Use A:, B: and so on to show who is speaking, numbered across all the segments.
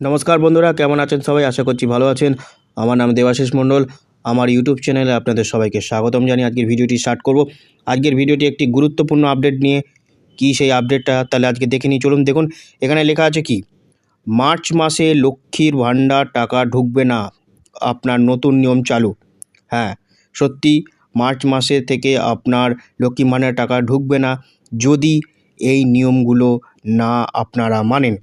A: নমস্কার বন্ধুরা, কেমন আছেন সবাই? আশা করছি ভালো আছেন। আমার নাম দেবাশিস মণ্ডল। আমার ইউটিউব চ্যানেলে আপনাদের সবাইকে স্বাগতম জানিয়ে আজকের ভিডিওটি স্টার্ট করব। আজকের ভিডিওটি একটি গুরুত্বপূর্ণ আপডেট নিয়ে। কি সেই আপডেটটা তাহলে আজকে দেখে নিই, চলুন দেখুন। এখানে লেখা আছে কি, মার্চ মাসে লক্ষ্মীর ভাণ্ডার টাকা ঢুকবে না, আপনার নতুন নিয়ম চালু। হ্যাঁ, সত্যি মার্চ মাসে থেকে আপনার লক্ষ্মী ভাণ্ডার টাকা ঢুকবে না যদি এই নিয়মগুলো না আপনারা মানেন।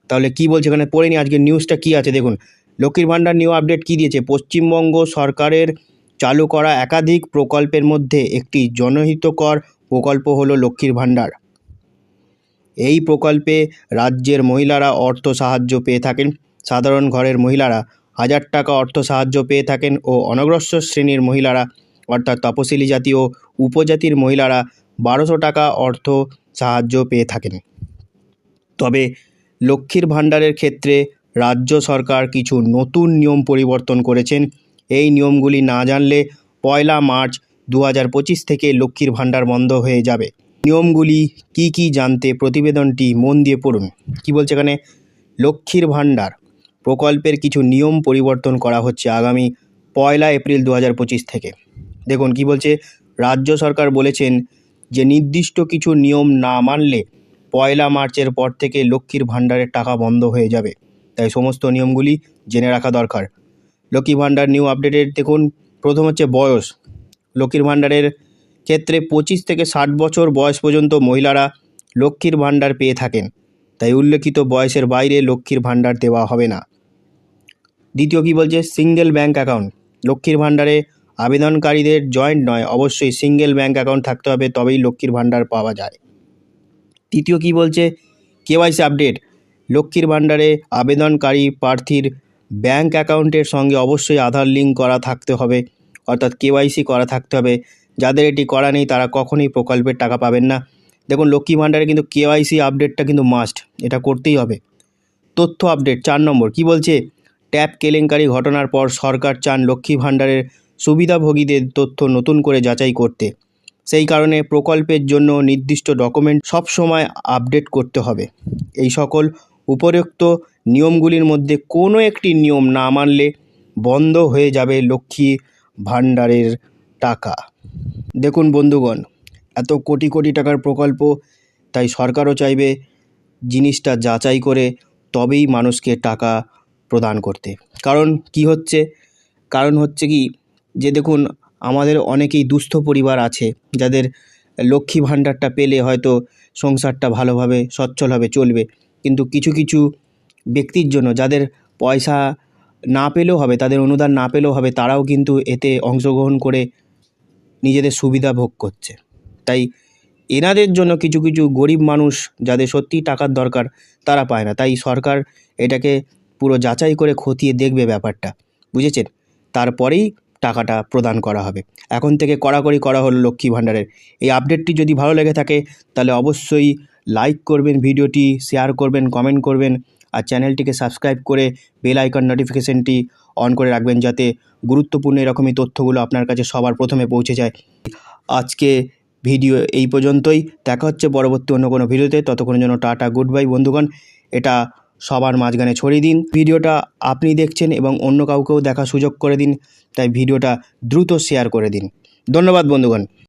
A: তাহলে কি বলছে এখানে পড়ে নি আজকের নিউজটা কি আছে দেখুন। লক্ষ্মীর ভাণ্ডার নিউ আপডেট কি দিয়েছে, পশ্চিমবঙ্গ সরকারের চালু করা একাধিক প্রকল্পের মধ্যে একটি জনহিতকর প্রকল্প হলো লক্ষ্মীর ভাণ্ডার। এই প্রকল্পে রাজ্যের মহিলারা অর্থ সাহায্য পেয়ে থাকেন। সাধারণ ঘরের মহিলারা 1000 টাকা অর্থ সাহায্য পেয়ে থাকেন ও অনগ্রসর শ্রেণীর মহিলারা অর্থাৎ তপশিলি জাতি ও উপজাতির মহিলারা 1200 টাকা অর্থ সাহায্য পেয়ে থাকেন। তবে লক্ষ্মীর ভাণ্ডারের ক্ষেত্রে রাজ্য সরকার কিছু নতুন নিয়ম পরিবর্তন করেছেন। এই নিয়মগুলি না জানলে 1 মার্চ 2025 থেকে লক্ষ্মীর ভাণ্ডার বন্ধ হয়ে যাবে। নিয়মগুলি কি কি জানতে প্রতিবেদনটি মন দিয়ে পড়ুন। কি বলছে এখানে, লক্ষ্মীর ভাণ্ডার প্রকল্পের কিছু নিয়ম পরিবর্তন করা হচ্ছে আগামী 1 এপ্রিল 2025 থেকে। দেখুন কি বলছে, রাজ্য সরকার বলেছেন যে নির্দিষ্ট কিছু নিয়ম না মানলে 1 মার্চের পর থেকে লক্ষ্মীর ভাণ্ডারের টাকা বন্ধ হয়ে যাবে। তাই সমস্ত নিয়মগুলি জেনে রাখা দরকার। লক্ষ্মী ভাণ্ডার নিউ আপডেটের দেখুন, প্রথম হচ্ছে বয়স। লক্ষ্মীর ভাণ্ডারের ক্ষেত্রে 25 থেকে 60 বছর বয়স পর্যন্ত মহিলারা লক্ষ্মীর ভাণ্ডার পেয়ে থাকেন। তাই উল্লেখিত বয়সের বাইরে লক্ষ্মীর ভাণ্ডার দেওয়া হবে না। দ্বিতীয় কি বলছে, সিঙ্গেল ব্যাংক অ্যাকাউন্ট। লক্ষ্মীর ভাণ্ডারে আবেদনকারীদের জয়েন্ট নয়, অবশ্যই সিঙ্গেল ব্যাংক অ্যাকাউন্ট থাকতে হবে, তবেই লক্ষ্মীর ভাণ্ডার পাওয়া যায়। তৃতীয় কি বলছে, কেওয়াইসি আপডেট। লক্ষ্মীর ভাণ্ডারে আবেদনকারী প্রার্থীর ব্যাংক অ্যাকাউন্টের সঙ্গে অবশ্যই আধার লিঙ্ক করা থাকতে হবে, অর্থাৎ কেওয়াইসি করা থাকতে হবে। যাদের এটি করা নেই তারা কখনোই প্রকল্পের টাকা পাবেন না। দেখুন, লক্ষ্মী ভাণ্ডারে কিন্তু কেওয়াইসি আপডেটটা কিন্তু মাস্ট, এটা করতেই হবে। তথ্য আপডেট 4 নম্বর কি বলছে, ট্যাপ কেলেঙ্কারি ঘটনার পর সরকার চান লক্ষ্মী ভাণ্ডারের সুবিধাভোগীদের তথ্য নতুন করে যাচাই করতে। সেই কারণে প্রকল্পের জন্য নির্দিষ্ট ডকুমেন্ট সবসময় আপডেট করতে হবে। এই সকল উপরোক্ত নিয়মগুলির মধ্যে কোনো একটি নিয়ম না মানলে বন্ধ হয়ে যাবে লক্ষ্মী ভাণ্ডারের টাকা। দেখুন বন্ধুগণ, এত কোটি কোটি টাকার প্রকল্প, তাই সরকারও চাইবে জিনিসটা যাচাই করে তবেই মানুষকে টাকা প্রদান করতে। কারণ হচ্ছে কি যে দেখুন, আমাদের অনেকেই দুস্থ পরিবার আছে যাদের লক্ষ্মী ভাণ্ডারটা পেলে হয়তো সংসারটা ভালোভাবে সচ্ছলভাবে চলবে, কিন্তু কিছু কিছু ব্যক্তির জন্য যাদের পয়সা না পেলেও হবে, তাদের অনুদান না পেলেও হবে, তারাও কিন্তু এতে অংশগ্রহণ করে নিজেদের সুবিধা ভোগ করছে। তাই এনাদের জন্য কিছু কিছু গরিব মানুষ যাদের সত্যিই টাকার দরকার তারা পায় না। তাই সরকার এটাকে পুরো যাচাই করে খতিয়ে দেখবে ব্যাপারটা, বুঝেছেন? তারপরেই টাকাটা প্রদান করা হবে। এখন থেকে কড়াকড়ি করা হলো লক্ষ্মী ভাণ্ডারের। এই আপডেটটি যদি ভালো লেগে থাকে তাহলে অবশ্যই লাইক করবেন, ভিডিওটি শেয়ার করবেন, কমেন্ট করবেন, আর চ্যানেলটিকে সাবস্ক্রাইব করে বেল আইকন নোটিফিকেশনটি অন করে রাখবেন, যাতে গুরুত্বপূর্ণ এরকমই তথ্যগুলো আপনার কাছে সবার প্রথমে পৌঁছে যায়। আজকে ভিডিও এই পর্যন্তই, দেখা হচ্ছে পরবর্তী অন্য কোনো ভিডিওতে। ততক্ষণের জন্য টাটা, গুড বাই বন্ধুগণ। এটা সবার মাঝখানে ছড়িয়ে দিন। ভিডিওটা আপনি দেখছেন এবং অন্য কাউকেও দেখার সুযোগ করে দিন, তাই ভিডিওটা দ্রুত শেয়ার করে দিন। ধন্যবাদ বন্ধুগণ।